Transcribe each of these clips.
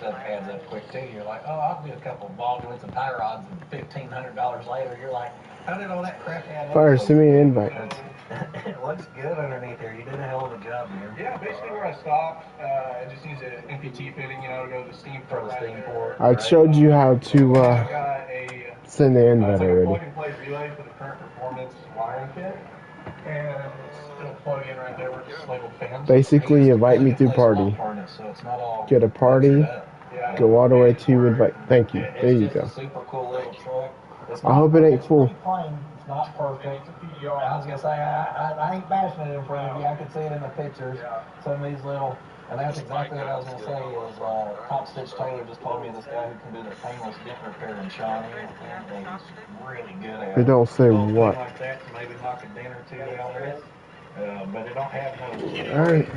stuff adds up quick too. You're like, oh, I'll do a couple of ball joints and tie rods, and $1,500 later, you're like, how did all that crap add up? Fire, send me an invite. It looks good underneath here. You did a hell of a job, man. Yeah, basically where I stopped, it just needs an MPT fitting, you know, to go to the steam port. I showed you how to send the invite already. Plug-and-play relay for the current performance wiring kit, and it's still plug in right there where it's labeled fans. Basically, invite me through party. Get a party. Go all the way to invite. Thank you. There you go. Super cool little truck. I hope it ain't full. It's not perfect. I was gonna say I ain't bashing it in front of you. I could see it in the pictures. Some of these little, and that's exactly what I was gonna say. Is Top Stitch Taylor just told me this guy who can do the painless dent repair in Shawnee, and he's really good at it. They don't say what. Like that to maybe knock a dent or two out of it. But it don't have no. Alright.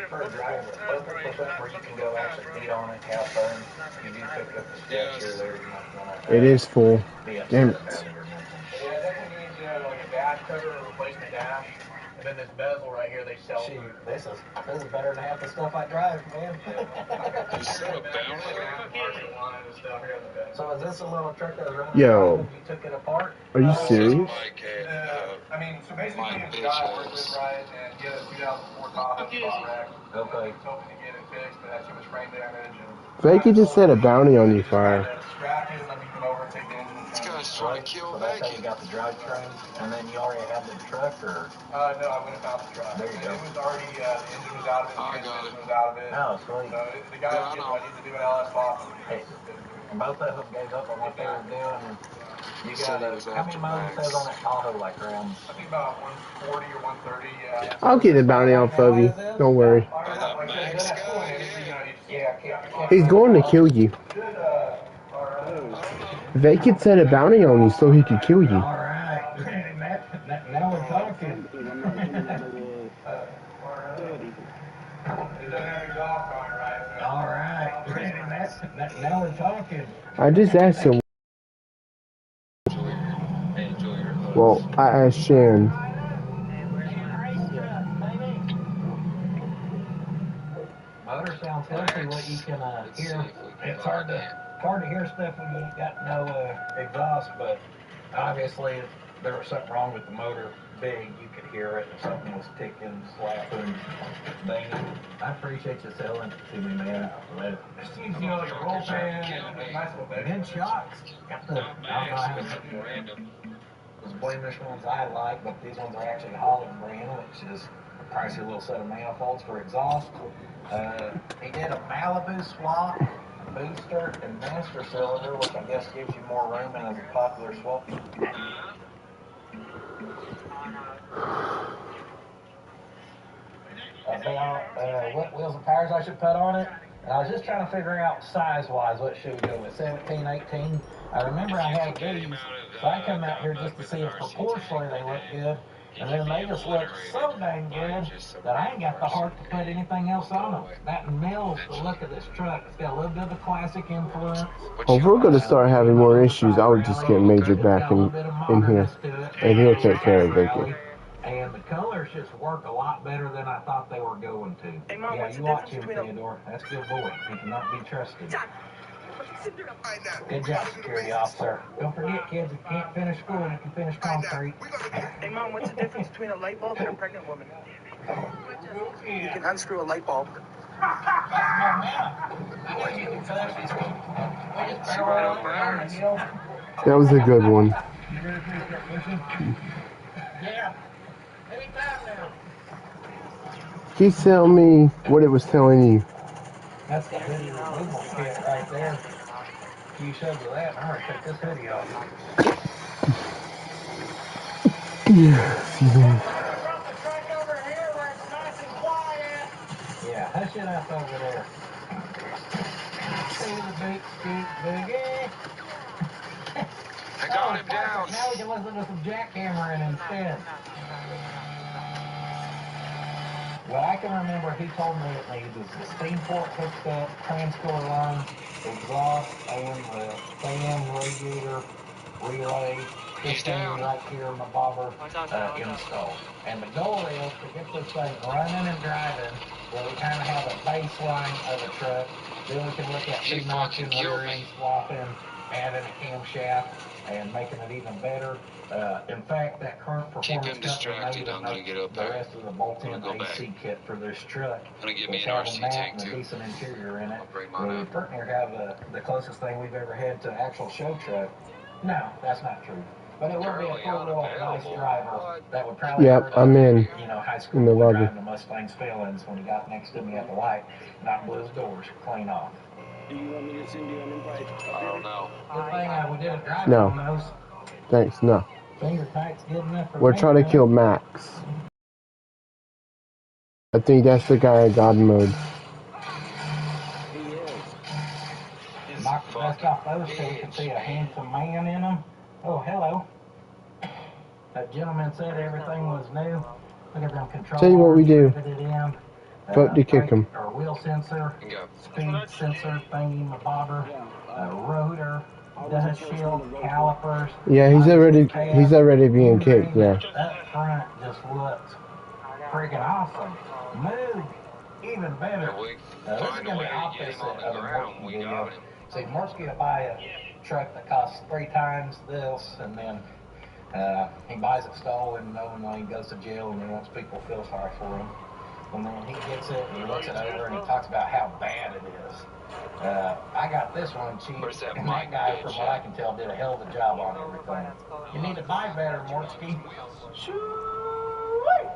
Perfect where you can go actually beat on it, have fun. You do pick up the steps here there. It is full. Damn it. Yeah, definitely needs like a dash cover or replacement dash. And then this bezel right here, they sell. This is better than half the stuff I drive, man. So is this a little truck that was running? Yo. You took it apart? Are you serious? I mean, so basically, it's got work with right and get a 2004 Tahoe spot rack. Okay. He's hoping to get it fixed, but had too much frame damage. Fakey just set a bounty on you, Fire. This guy's trying to kill That's how you got the drivetrain, and then you already had the truck, or? No, I went and found the truck. There you go. It was already, the engine was out of it, the transmission was out of it. Oh, sweet. So the guy was getting ready to do an LS box. Hey, both of them gave up on what they were doing. You got how many miles it says on that Tahoe, like around? I think about 140 or 130, yeah. I'll get a bounty off of you. Don't worry. He's going to kill you. They could set a bounty on you so he could kill you. Alright. Now we're talking. Alright. Now we're talking. I just asked him. Well, I asked Sharon. Motor sounds healthy. What you can hear, it's hard to hear stuff when you ain't got no exhaust. But obviously, if there was something wrong with the motor, big, you could hear it. If something was ticking, slapping, banging. I appreciate you selling it to me, man. This seems, you know, like a roll pan, nice little bit. Good shocks. Got the, I don't know how those blemish ones I like, but these ones are actually Holland brand, which is a pricey little set of manifolds for exhaust. He did a Malibu swap, booster, and master cylinder, which I guess gives you more room in a popular swap. What wheels and tires I should put on it. And I was just trying to figure out size-wise what should we go with, 17, 18. I remember I had these, so I come out here just to see if proportionally they look good. And then they just look so dang good that I ain't got the heart to put anything else on them. That Mills, the look of this truck, it's got a little bit of the classic influence. Well, if we're going to start having more issues, I would just get Major back in here, and he'll take care of Vicky. And the colors just work a lot better than I thought they were going to. Hey, Mom, yeah, you watch him, Theodore. That's a good boy. He cannot be trusted. Good job, security officer. Don't forget, kids, if you can't finish school, you can finish concrete. Hey, Mom, what's the difference between a light bulb and a pregnant woman? You can unscrew a light bulb. That was a good one. Yeah. Anytime now. He's telling me what it was telling you. That's the hoodie removal kit right there. You showed me that, and I'm going to take this hoodie off. Yeah, hush it up over there. See the big scoot boogie. I got him down. Now we can listen to some jackhammering instead. What I can remember he told me it needs is the steam port hooked up, transfer line, exhaust, and the fan, radiator, relay, this thing right here in the bobber installed. And the goal is to get this thing running and driving where we kind of have a baseline of a truck. Then we can look at notching, rear end swapping, adding a camshaft, and making it even better. In fact, that current performance company made the rest of the bolt-in AC kit for this truck. Which have a mat and a decent interior in it. We pretty near have the closest thing we've ever had to an actual show truck. No, that's not true. But it would be a four-wheel nice driver that would probably I'm in. You know, high school boy driving the Mustang's failings when he got next to me at the light, not blew his doors clean off. Do you want me to send you an invite? I don't know. Good thing we didn't drive on those. Thanks, no. Finger tight's good enough for We're trying to kill Max. I think that's the guy in God mode. He is. Knock the dust off those so we can see a handsome man in them. Oh, hello. That gentleman said everything was new. Look at them controls. Tell you what we do. Vote to kick him. Or wheel sensor, speed sensor, thingy, my bobber, rotor, dust shield, calipers. Yeah, he's already being kicked. Yeah. That front just looks freaking awesome. Move even better. This is going to be opposite of the Morsky video. See, Morsky will buy a truck that costs 3 times this, and then he buys it stolen, knowing when he goes to jail, and he wants people to feel sorry for him. And then he gets it, and he looks it over, and he talks about how bad it is. I got this one cheap, and that guy, from what I can tell, did a hell of a job on everything. You need to buy better, Morsky. Shoo-wee!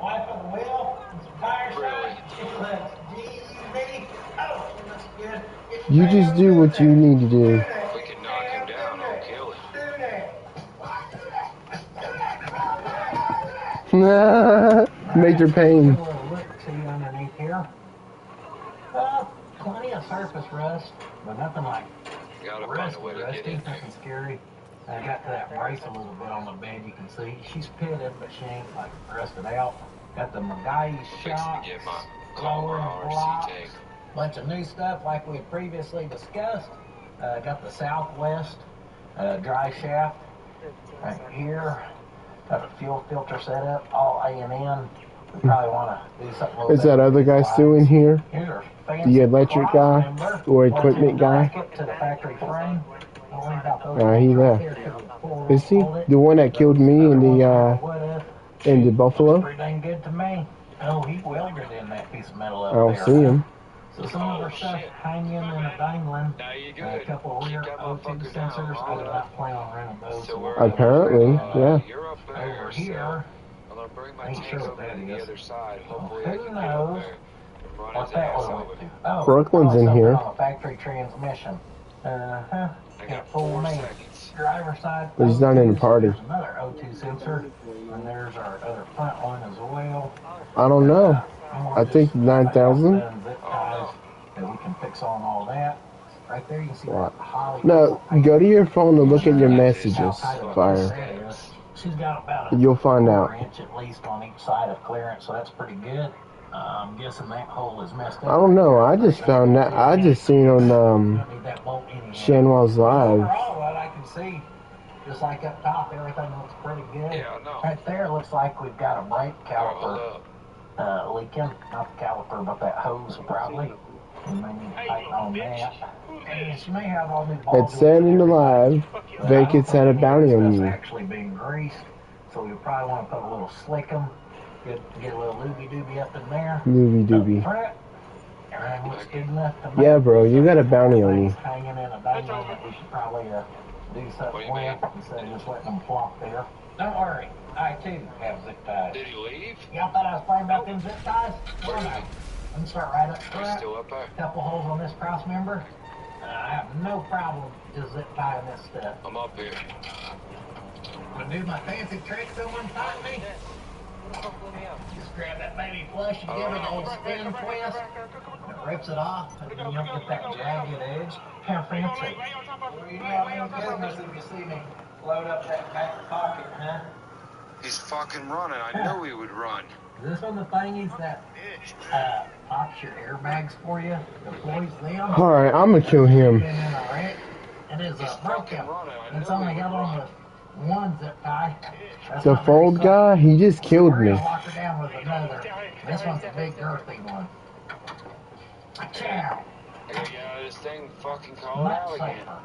Wipe of the wheel, and some tire shots. It looks GV. Oh, it looks good. You just do what you need to do. If we can knock him down, I'll kill him. Major pain. Underneath here. Plenty of surface rust, but nothing like rusty, nothing scary. I got to that brace a little bit on the bed, you can see. She's pitted, but she ain't like rusted out. Got the Magai shocks, lower blocks, bunch of new stuff like we had previously discussed. Got the Southwest dry shaft right here. Got a fuel filter set up, all A&N. We probably want to do something a little Is that other guy still in here? The electric guy or equipment guy? To the factory frame. He left. Is he the one that killed me in the Buffalo? Pretty dang good to me. Oh, he welded in that piece of metal up I don't there. see him. So some of our stuff hanging and a dangling. A couple of rear O2 sensors. I did not plan on running those. So Apparently, yeah. Over here. Ain't sure what that is. Who knows what that was? Oh, Brooklyn's in here. On a factory transmission. Got full main driver side. But he's not in the party. There's another O2 sensor, and there's our other front one as well. I don't know. I think 9,000. Zip ties that we can fix on all that. Right there, you can see What? Holly. No, go to your phone and look at your messages, Fire. She's got about You'll find out. 1 inch at least on each side of clearance, so that's pretty good. I'm guessing that hole is messed up. I don't know. I just found that. I just seen on Shanwell's Live. Overall, what I can see, just like up top, everything looks pretty good. Yeah, I know. Right there, looks like we've got a brake caliper leaking. Not the caliper, but that hose probably. We may need to tighten on that. And she may have all new balls. It said in the live, Vegas had a bounty on you. Actually being greased, so we probably want to put a little slickum. Get a little looby-dooby up in there. Looby-dooby. Everything looks good enough to me. Yeah, bro, you got a bounty on you. Hanging in a dynamo that we should probably do something with instead of just letting them flop there. Don't worry, I too have zip ties. Did he leave? Y'all thought I was playing about them zip ties? No, no. Let me start right up He's front. still up there. Couple holes on this cross member. I have no problem just zip tying this stuff. I'm up here. Wanna do my fancy trick someone taught me? Just grab that baby flush and give it a little spin twist. It rips it off, and then you don't get that jagged edge. How fancy. Well, you know I'm in business if you see me load up that back pocket, huh? He's fucking running. I knew he would run. Is this one of the thingies that pops your airbags for you? Deploys them? Alright, I'm gonna kill him. It is broken. It's only got on one zip tie. That's The not very fold soft. guy, he just So killed we're me. gonna lock her down with another. This one's a big girthy one. Chow. I gotta get out of this thing, fucking call it Much out again. safer.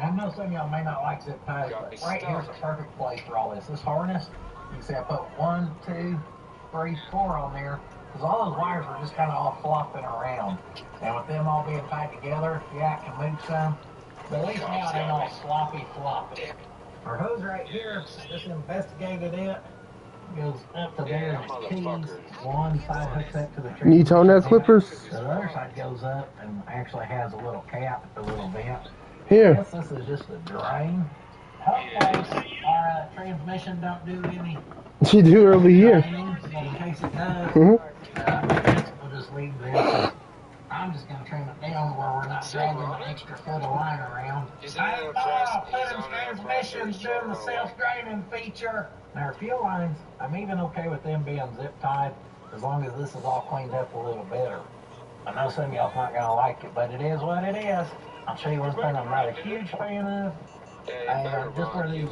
I know some of y'all may not like zip ties, Got but me right here's stuck. the perfect place for all this. This harness, you can see I put 1, 2, 3, 4 on there, because all those wires were just kind of all flopping around. And with them all being tied together, yeah, it can move some, but at least now it ain't all sloppy floppy. Our hose right here, I just investigated it. Goes up to there, it's keys. One side hooks up to the tree. Need toenail clippers? The other side goes up and actually has a little cap, a little vent. I Here. guess this is just a drain. Hopefully our transmission don't do any She do over here. draining, but in case it does, Mhm. I guess we'll just leave this. I'm just going to trim it down where we're not dragging the extra foot of line around. Putting transmissions doing the self-draining feature. Now our fuel lines, I'm even okay with them being zip tied as long as this is all cleaned up a little better. I know some of y'all's not going to like it, but it is what it is. I'll show you one thing I'm not a huge fan of. Just where these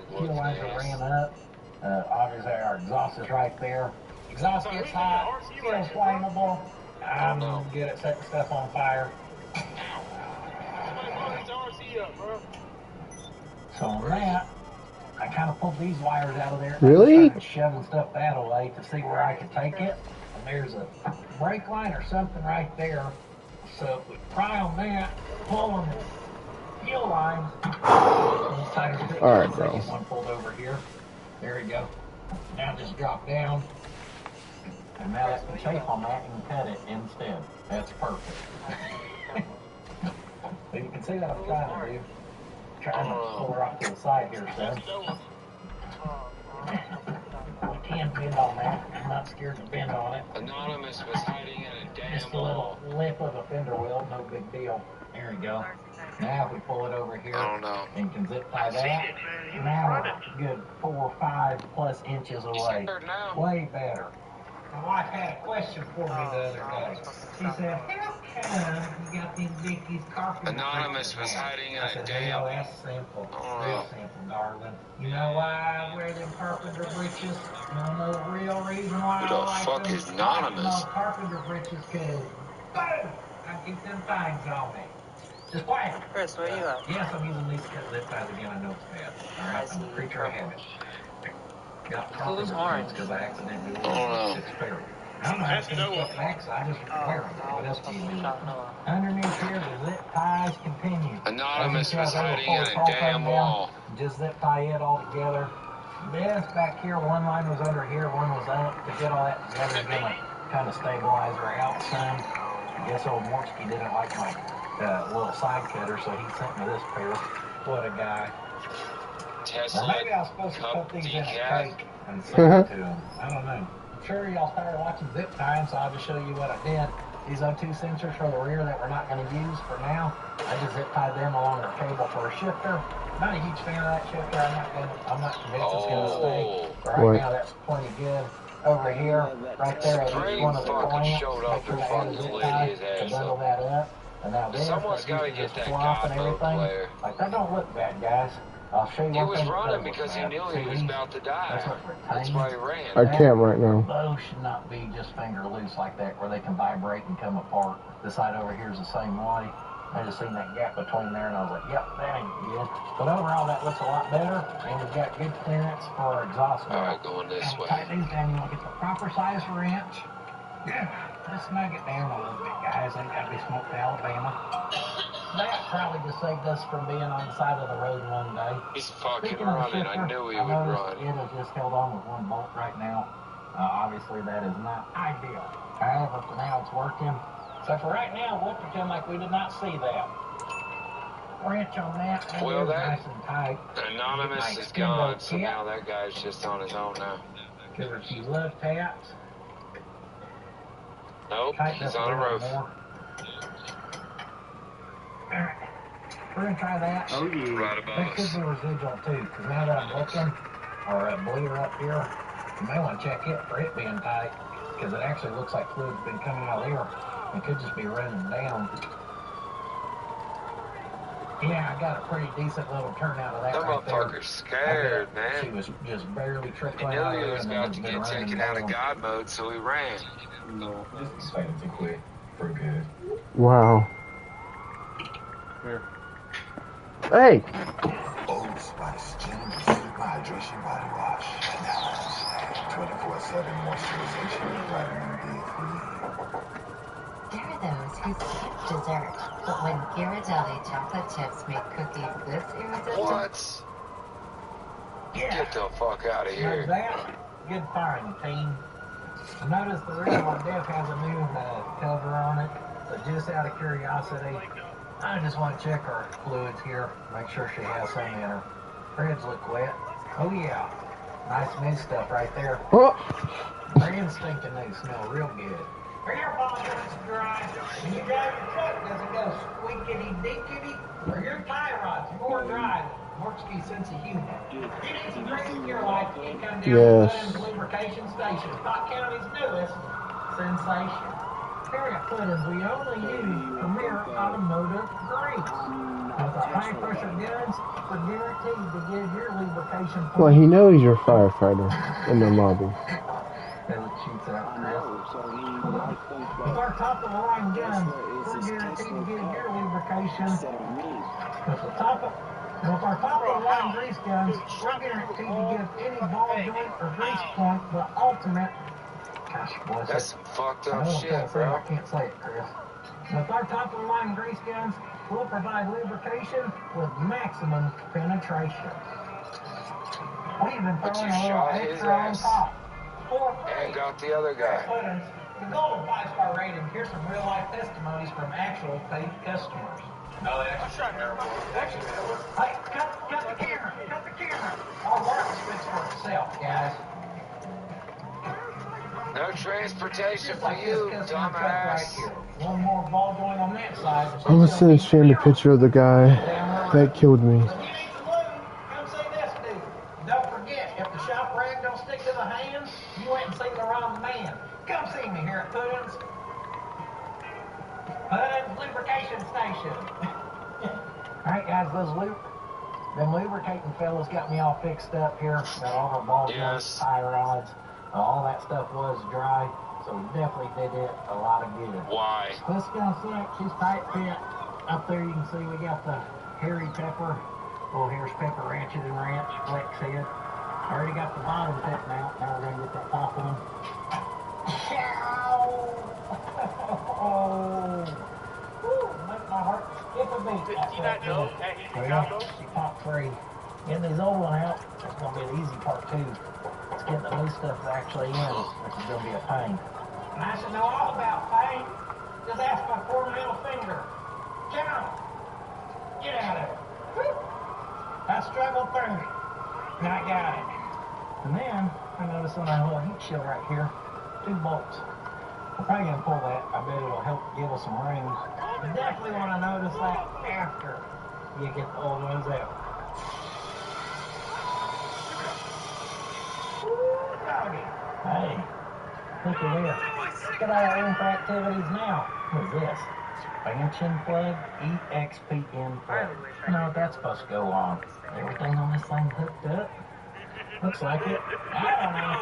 fuel lines are ran up, obviously our exhaust is right there. Exhaust gets hot, feels flammable. I'm good at setting stuff on fire. So on that, I kind of pulled these wires out of there. Really? And shoving stuff that away to see where I could take it. And there's a brake line or something right there. So if we pry on that, pull on the fuel line. Alright, bro. One pulled over here. There we go. Now just drop down. And now that's the shape on that, you can cut it instead. That's perfect. So you can see what I'm trying to do. Trying to pull her off to the side here, son. We can bend on that. I'm not scared to bend on it. Anonymous was hiding in a damn Just a little lip of a fender wheel, no big deal. There we go. Now if we pull it over here and can zip tie that, now we're good 4 or 5 plus inches away. Way better. My wife had a question for me the other day. She said, how come you got these Dickies carpenter Anonymous was hiding in I a said, damn... well, that's simple. Real simple, darling. You know why I wear them carpenter breeches? You know the real reason why Who I the like fuck them? is Anonymous? Carpenter breeches, because, boom, I keep them things on me. Just quiet. Chris, where you at? Yes, I'm using these zip ties again. I know it's bad. All right, I'm a creature of habit. Got carpenter pants because I accidentally wore 6 pair. I'm not going to put back, so I just wear them. What else do you do? Underneath here, the zip ties continue. Anonymous was hiding in a damn wall. Just zip tie it all together. This back here, one line was under here, one was up. To get all that together is going to kind of stabilize her out some. I guess old Mortsky didn't like my little side cutter, so he sent me this pair. What a guy. Tesla, Or maybe I was supposed to put these in a cake and send it to him. I don't know. I'm sure y'all started watching zip time, so I'll just show you what I did. These O2 sensors for the rear that we're not going to use for now, I just zip tied them along the cable for a shifter. Not a huge fan of that shifter. I'm not convinced it's going to stay. But right now, that's plenty good. Over here, right there, at each one of the clamps, make sure to add a zip tie to bundle that up. And now this, someone's got to get that God mode player. Like, that don't look bad, guys. I'll show you He one was thing running because he knew he was about to die. That's why he ran. I can't right now. Those should not be just finger loose like that where they can vibrate and come apart. This side over here is the same way. I just seen that gap between there and I was like, yep, that ain't good. But overall, that looks a lot better, and we've got good clearance for our exhaust now. Alright, going this way. Tighten these down. You want to get the proper size wrench. Let's snug it down a little bit, guys. Ain't got to be smoked to Alabama. That probably just saved us from being on the side of the road one day. He's fucking Speaking of the running. shifter, I knew he I would noticed run. it is just held on with one bolt right now. Obviously, that is not ideal. However, for now, it's working. So for right now, we'll pretend like we did not see that. Wrench on that, and Well, it's that nice and tight. Anonymous is gone, so now that guy's just on his own now. Give her a few love taps. Nope, Tighten he's up on a little roof. more. Alright, we're going to try that. Oh, yeah. Right above That could us. be residual too, because now that I'm looking, or a bleeder up here, you may want to check it for it being tight, because it actually looks like fluid's been coming out of there. It could just be running down. Yeah, I got a pretty decent little turnout of that Them right there. motherfuckers scared, She man. was just barely He trickling knew out he of there, was and then about it's to been get raining taken out of down. God mode, so he ran. No. Just decided to quit for good. Wow. Here. Hey! Old Spice Genuine Super Hydration Body Wash. Now 24/7 moisturization with vitamin D3. There are those who skip dessert, but when Ghirardelli chocolate chips make cookies this irresistible... What? Yeah. Get the fuck out of Knows here. that? Good find, team. I noticed the real one Dev has a new cover on it, so just out of curiosity, I just want to check her fluids here, make sure she has some in her. Threads look wet. Oh yeah, nice new stuff right there. Oh. Brand stinking new, smell real good. Are your ball joints dry? When you drive your truck, does it go squeakity dickity? Or your tie rods more dry? Morksky's sense of humor. You need some grease in your life, you come down to Puddin's Lubrication Station, Scott County's newest sensation. Here at Puddin's, we only use Premier Automotive grease. With our high pressure guns, we're guaranteed to give your lubrication point. Well, he knows you're a firefighter in the lobby. As it shoots out, I know, so he might think with that our top of the line guns, Tesla is we're his guaranteed to Tesla give car your lubrication. instead of me. With our top of the line grease guns, we're guaranteed to give any ball joint or grease point the ultimate. Gosh, bless That's it. some fucked I up know shit, I bro. can't say it, Chris. With our top of the line grease guns, we'll provide lubrication with maximum penetration. We even But throw you in a little shot his extra on ass. top. For And free. got the other guy. Puddin's, the golden 5-star rating. Here's some real life testimonies from actual paid customers. No, they actually terrible. Actually, Hey, cut the camera. Cut the camera. Our work speaks for itself, guys. No transportation Just for like this you, customer truck right dumbass. here. One more ball joint on that side. I'm gonna send this fan a picture of the guy that killed me. If you need some lube, come see this dude. Don't forget, if the shop rag don't stick to the hand, you went and seen the wrong man. Come see me here at Puddin's. Puddin's Lubrication Station. Alright guys, them lubricating fellas got me all fixed up here. Got all our ball joints, tie rods. All that stuff was dry, so we definitely did it a lot of good. Why? This gun slick, she's tight fit. Up there you can see we got the hairy pepper, little Harris pepper ranch flex head. I already got the bottom picking out, now we're gonna get that top one. Oh, make my heart skip a beat. She popped free. Getting these old one out, that's gonna be the easy part too. It's getting the new stuff actually in, which is gonna be a pain. And I should know all about pain. Just ask my poor middle finger. Get out. Get out of it. I struggled through it. And I got it. And then I noticed on our little heat shield right here, 2 bolts. I'm probably gonna pull that. I bet it'll help give us some range. You definitely want to notice that after you get the old ones out. Hey, look at this. Look at our room for activities now. What is this? Expansion plug, EXPN plug. I don't know what that's supposed to go on. Everything on this thing hooked up? Looks like it. I don't know.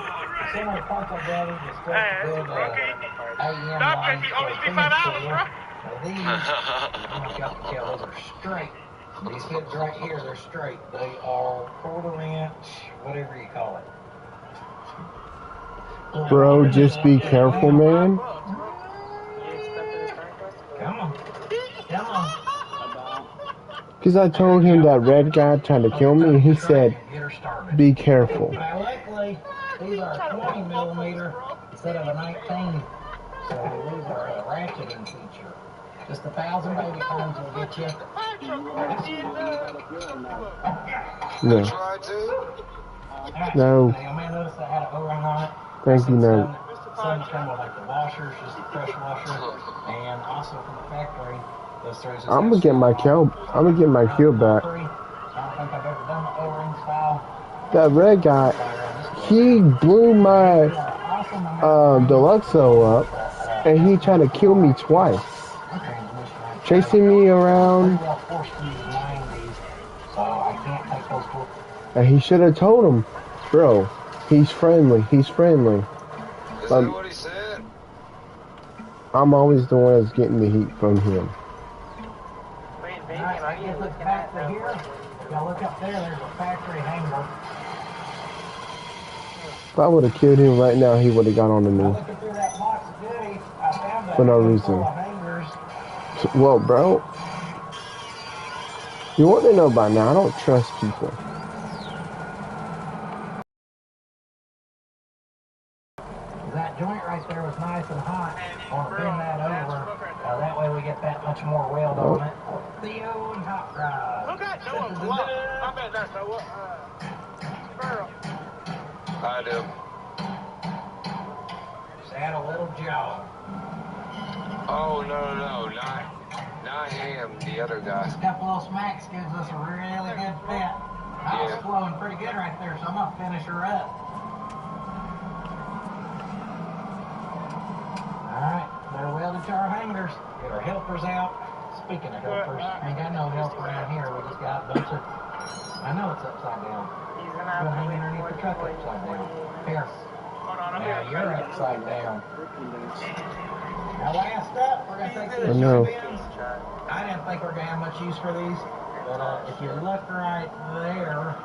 Some of the parts I gathered was stuff to build AM lines for a team store. These, I don't know if y'all can tell, those are straight. These hits right here, they're straight. They are 1/4 inch, whatever you call it. Bro, just be careful, man. Come on. Come on. Because I told him that red guy tried to kill me, and he said, be careful. Now, luckily, these are 20 millimeter instead of a 19, so we lose our ratcheting feature. Just 1,000 baby pounds will get you. No. No. Now, you may notice I had an O-ring on it. Thank you, no. Some come with like the washers, just a fresh washer, and also from the factory. I'm gonna get my kill back. I don't think I've ever done the O-ring style. That red guy, he blew my Deluxo up, and he tried to kill me twice. chasing me around. Well, forced to use 90s, so I can't take those full. And he should have told him, bro. He's friendly. He's friendly. Is that what he said? I'm always the one that's getting the heat from him. Alright, I get look back to here. If y'all look up there, there's a factory hangar. If I would have killed him right now, he would have got on to me. Looking through that box of goodies, I found that For no full reason. of hangers. Well, bro, you want to know by now, I don't trust people. That joint right there was nice and hot. I want to bend that over. That way we get that much more weld on it. Theo and Hot Rod. Look at Noah Bluff. I bet that's Noah. Sparrow. I do. Just add a little jog. Oh, no, not him, the other guy. This couple of smacks gives us a really good fit. I was flowing pretty good right there, so I'm going to finish her up. Alright, they're welded to our hangers. Get our helpers out. Speaking of helpers, ain't got no help around here. We just got a bunch of... I know it's upside down. We'll hang underneath the truck upside down. Here. Now you're upside down. Now last up, we're going to take these bins. I didn't think we were going to have much use for these, but if you look right there,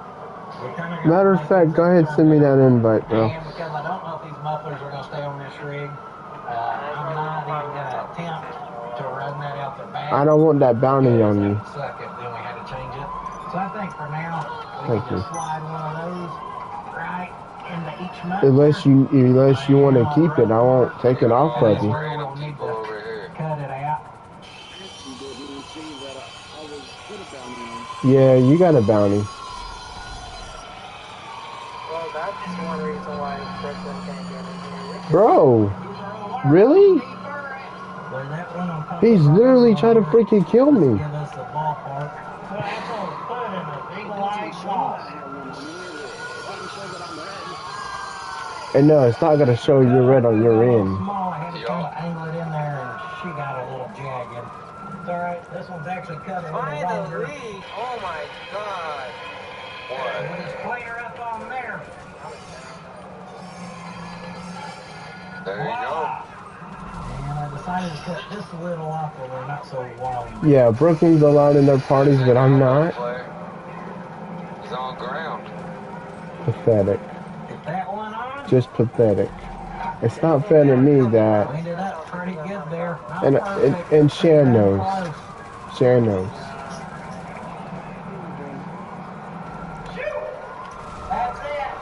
we kind of... Matter of fact, go ahead and send me that invite, bro. And because I don't know if these mufflers are going to stay on this rig, I'm not even going to attempt to run that out the back. I don't want that bounty on you. Suck it, then we had to change it. So I think for now, we can just slide one of those right into each muffler. Unless you want to keep it, I won't take it off of you. We'll need to cut it out. Yeah, you got a bounty. Well, that's one reason why Brooklyn can't get in here. Bro, really? He's literally trying to freaking kill me. Give us the ballpark. So that's all put in a big light sauce. And no, it's not gonna show you red on your end. Small, I had to kind of angle it in there, and she got a little jagged. It's all right. This one's actually cut a little longer. Oh my God! We'll just clean her up on there. There you go. And I decided to cut this a little off, so they're not so long. Yeah, Brooklyn's allowed in their parties, but I'm not. He's on ground. Pathetic. Get that one on. Just pathetic. It's not fair to me that. Cleaned it up pretty good there. And Sharon knows. Sharon knows. That's it.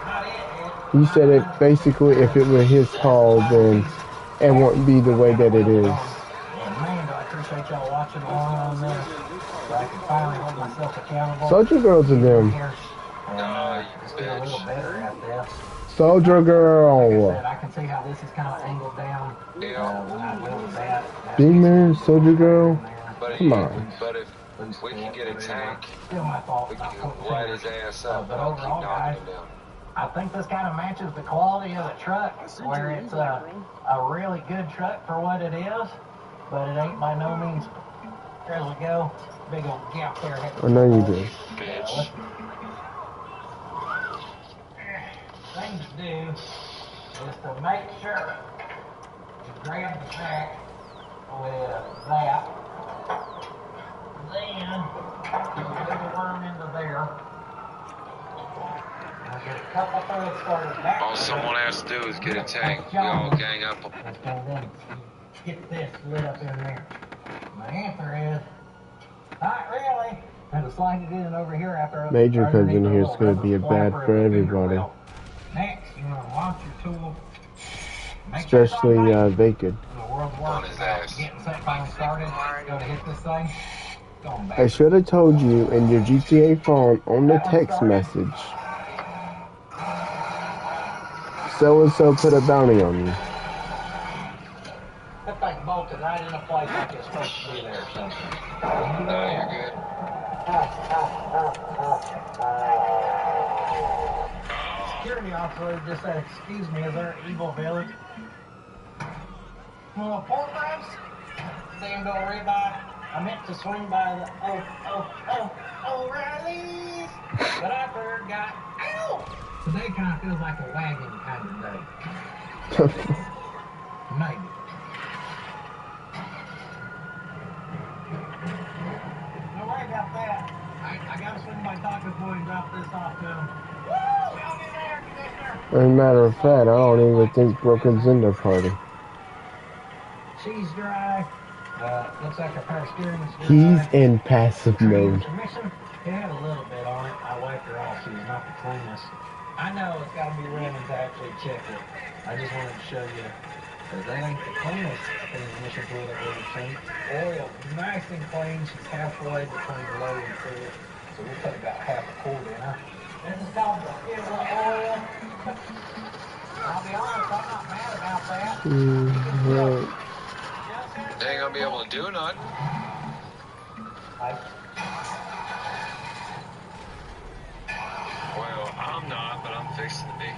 Not it. You said it basically, if it were his call, then it wouldn't be the way that it is. And man, do I appreciate y'all watching along on this. So I can finally hold myself accountable. Soldier Girls in them. Just get a little better at this. Soldier Girl. Like I said, I can see how this is kind of angled down. When I go with that. Been there, Soldier Girl. But Come on. But if we can get a tank, Still my fault. we can light his ass up. But I'll keep overall, guys, knocking him down. I think this kind of matches the quality of the truck, where it's a really good truck for what it is, but it ain't by no means. There we go. Big old gap there. I know you do. Bitch. Thing to do is to make sure you grab the jack with that. Then you get the worm into there. I'll get a couple threads started back. All someone has to do is get a tank. We all gang up. Let's go then get this lit up in there. My answer is, not really. I had to slide it in over here after. Major comes in here, it's going to be a bad for everybody. Next, you want to launch your tool. Especially Vacant. On his ass. Getting something started. Go to hit this thing. I should have told you in your GTA phone on the text message. So-and-so put a bounty on you. That thing bolted right in a place like it's supposed to be there or something. No, you're good. Security officer just said, excuse me, is there an evil village? Pork ribs? damn old ribeye. I meant to swing by the O'Reilly's, but I forgot. Ow! Today kind of feels like a wagon kind of day. Maybe. Don't worry about that. I gotta swing by Taco Boy and drop this off to him. Woo! Hell in the air conditioner! As a matter of fact, I don't even think Brooklyn's in their party. She's dry. Looks like a power steering is dry. He's in passive mode. Transmission, it had a little bit on it. I wiped her off. She was not the cleanest. I know it's got to be running to actually check it. I just wanted to show you. Because that ain't the cleanest transmission fluid I've ever seen. Oil, nice and clean. She's halfway between low and full. So we'll put about half a quart in her. This is called the fuel oil. I'll be honest, I'm not mad about that. Right. They ain't gonna be able to do nothing. Well, I'm not, but I'm fixing to be.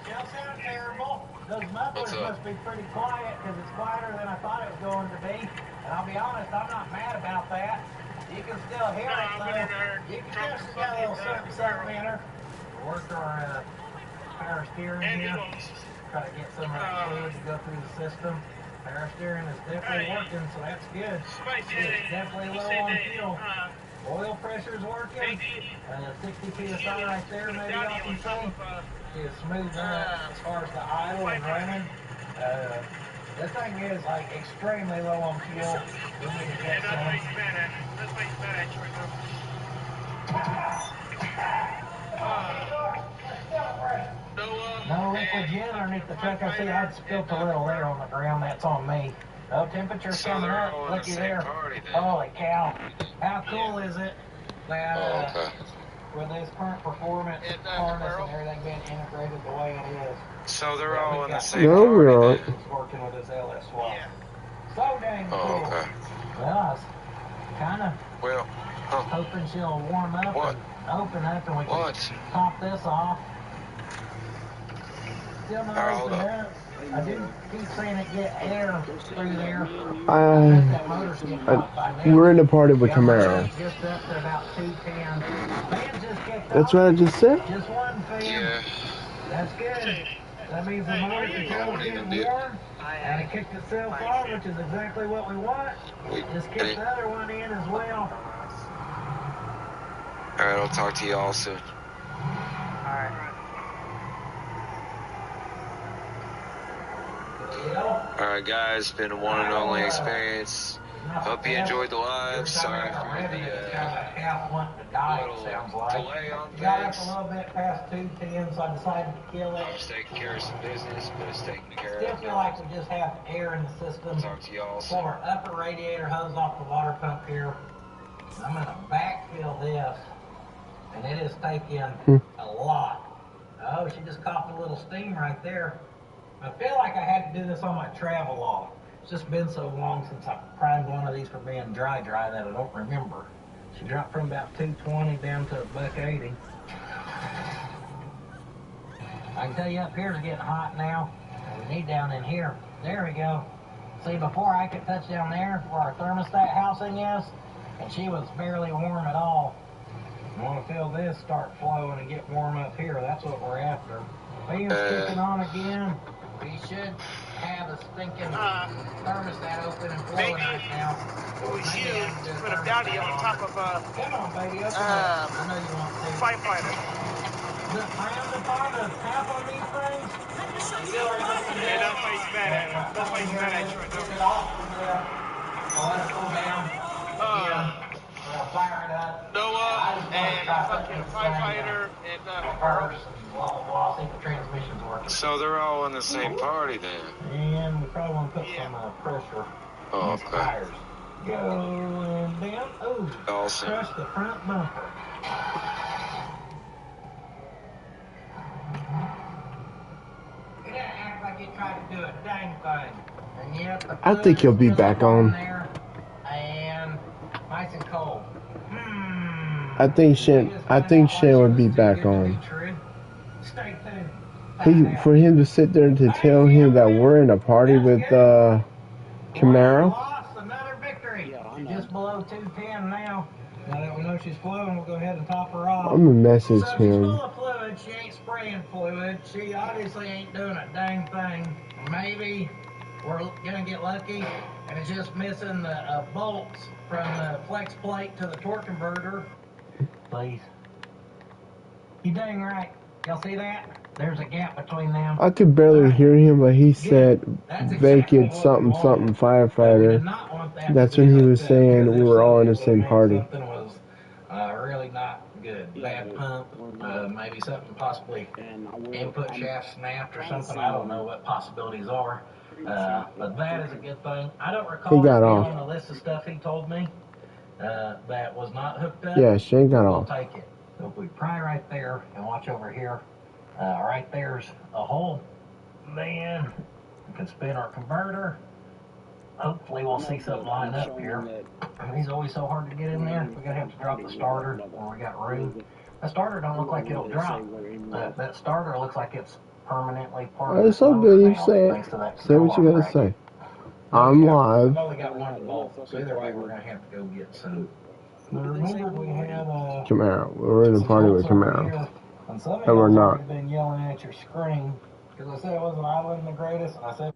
Don't sound terrible. Those mufflers must be pretty quiet because it's quieter than I thought it was going to be. And I'll be honest, I'm not mad about that. You can still hear it though. You can tell she's got a little something in her. Work our power steering here. Try to get some of that fluid to go through the system. Power steering is definitely working, so that's good. It's definitely low on fuel. Oil pressure's working. 60 psi right there, maybe y'all can see. It's smooth up as far as the idle and running. This thing is like extremely low on fuel. We need to get some. No liquid jet underneath the truck. I see I'd spilt a little there on the ground. That's on me. Oh, temperature's coming up. Looky there. Holy cow. How cool is it that with this current performance harness and everything being integrated the way it is? So they're all in the same No, we party aren't. then. Working with this LS swap. So dang cool. Oh, okay. Well, I was kind of Well, hoping she'll warm up What? and open up and we can What? top this off. Still not hold opened up. up. I do keep seeing it get air through there. That motor's getting hot by now. We're in the party with Camaro. Just up to about 210. Fan just kicked That's off. what I just said. Just one fan. yeah. That's good. That means the motor control's getting warm, and it kicked itself off, which is exactly what we want. Just kick the other one in as well. Alright, I'll talk to you all soon. Alright. Alright guys, been a one and only experience. Hope you enjoyed the live. Sorry for the little delay on got up things. a little bit past 210, so I decided to kill it. I was taking care of some business, but it's taken care Still of. feel like we just have air in the system. Talk to y'all Pull soon. our upper radiator hose off the water pump here. I'm gonna backfill this, and it is taking a lot. Oh, she just coughed a little steam right there. I feel like I had to do this on my travel log. It's just been so long since I primed one of these for being dry that I don't remember. She dropped from about 220 down to $1.80. I can tell you up here is getting hot now. We need down in here. There we go. See, before I could touch down there where our thermostat housing is, and she was barely warm at all. I want to feel this start flowing and get warm up here. That's what we're after. Fans kicking on again. We should have a stinking thermostat open and flowing right now. It was you put a bounty on top of Come on, baby. Open up. I know you want to. firefighter. The pound upon the tap on these things. Yeah, that's why he's mad at him. That's why he's mad at you right Get now. it off from there. I'll let it cool down. I'll fire it up. Noah and fucking firefighter and First, blah, blah, blah. See if the transmission's working. So they're all in the same party then. And we probably want to put some pressure Oh, on these okay. tires. Going down. Ooh, Awesome. crush the front bumper. You didn't act like you tried to do a dang thing. And yet the I think he'll be food is back still on. there and nice and cold. I think Shen would be back on. Stay tuned. For him to sit there and to tell him that we're in a party with Camaro. Lost another victory. Yeah, I She's know. just below 210 now. Now that we know she's flowing, we'll go ahead and top her off. I'm gonna message So she's him. full of fluid. She ain't spraying fluid. She obviously ain't doing a dang thing. Maybe we're gonna get lucky and it's just missing the bolts from the flex plate to the torque converter. Please. You dang right. Y'all see that? There's a gap between them. I could barely hear him, but he said That's vacant exactly something what we want. something But we firefighter. did not want that That's to be when he hooked was up, saying because we if were so, all in the it would've same meant party. Something was really not good. Bad pump, maybe something possibly input shaft snapped or something. I don't know what possibilities are. But that is a good thing. I don't recall He got it being off. on the list of stuff he told me that was not hooked up. Yeah, Shane got We'll off. take it. So if we pry right there and watch over here, right there's a hole. Then we can spin our converter. Hopefully we'll see something line up here. He's always so hard to get in there. We're gonna have to drop the starter when we got room. The starter don't look like it'll drop. That starter looks like it's permanently part of the It's so motor good, you now, say thanks to that it. Say what you gotta control say. I'm live. I've only got one bolt, so either way we're gonna have to go get some. Now remember we had Camaro. We're in a party with Camaro. and some of And we're y'all not. have been yelling at your screen because I said it wasn't idling the greatest, and I said.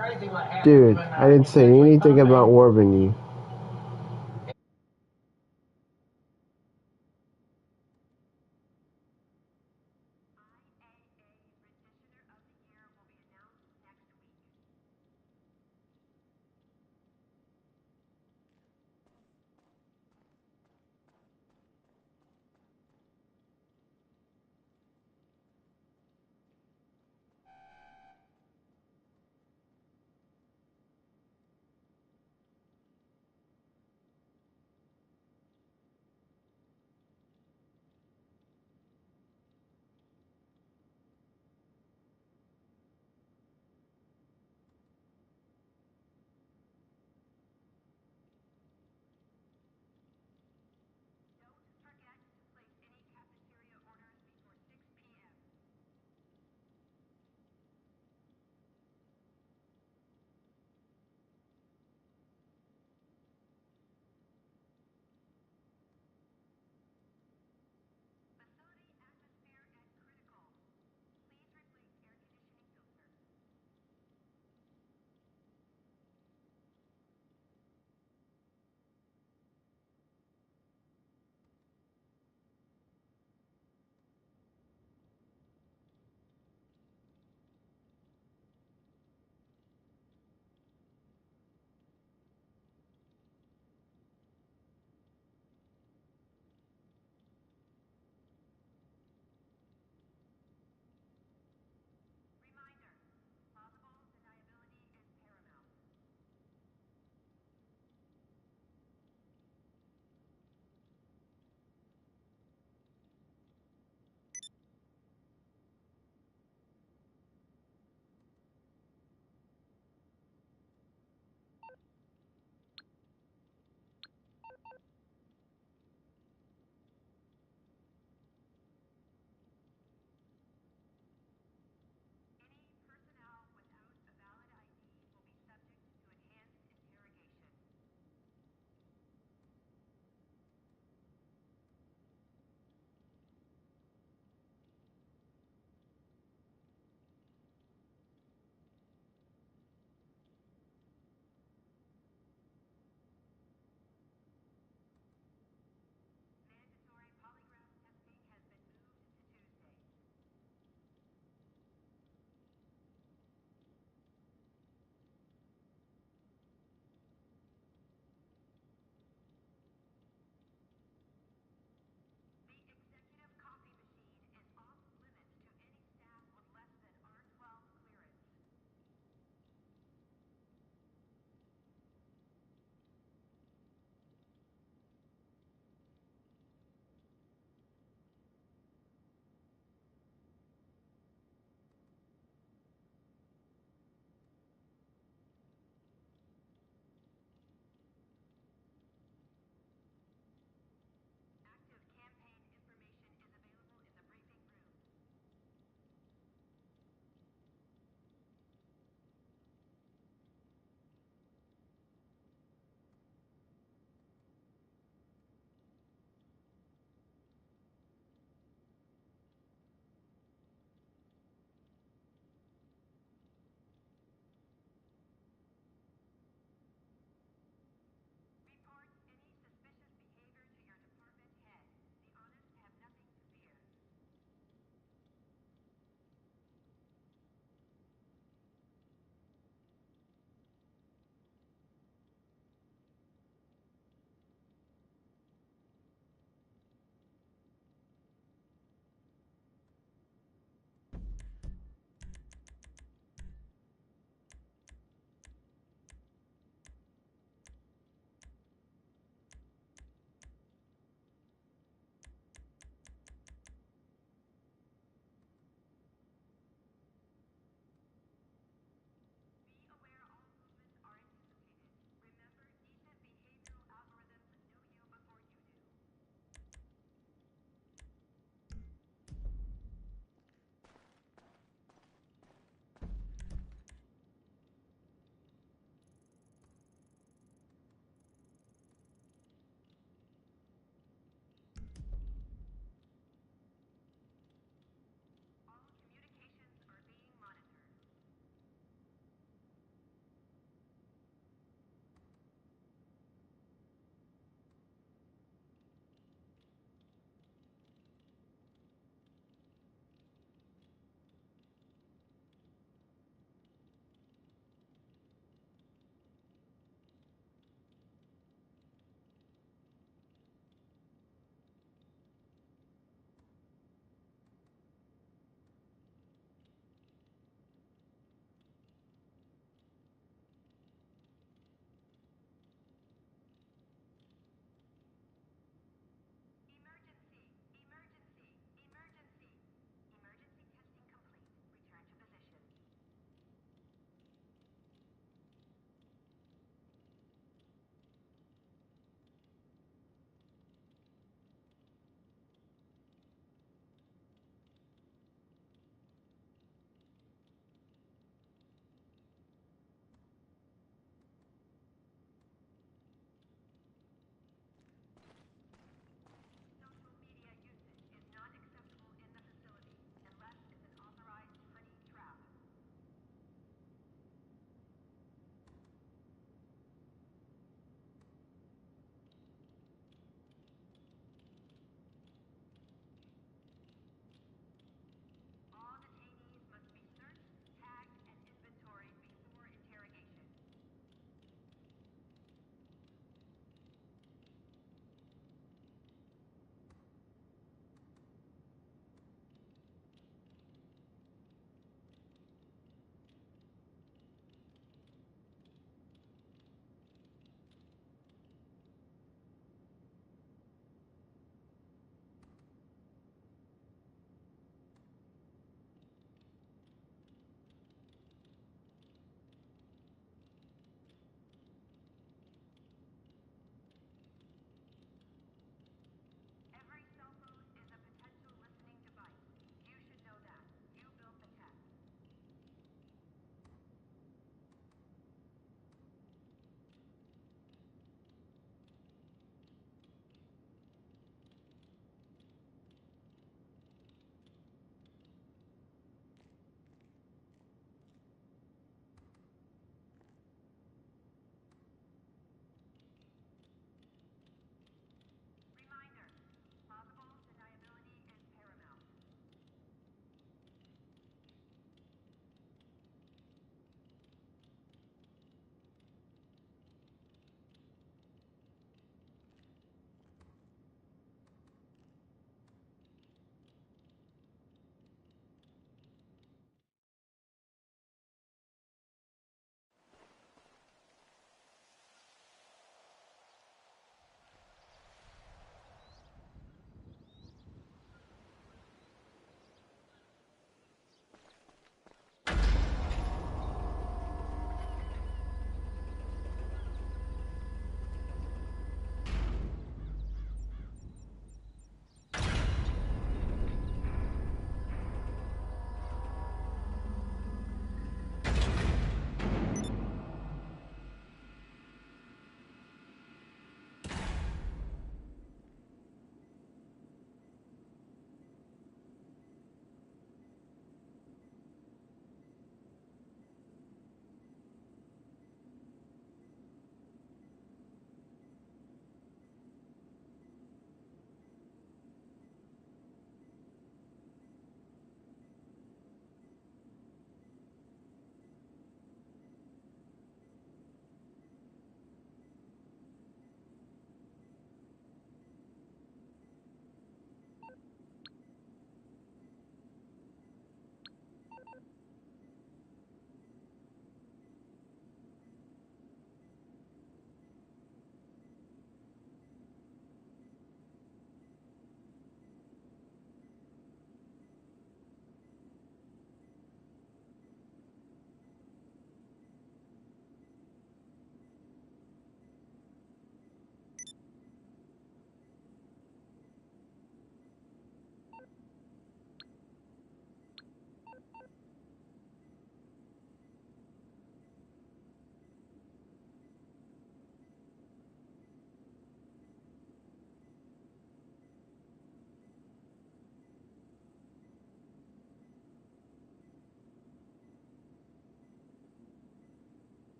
crazy what happens Dude, when, I didn't say anything about warping you.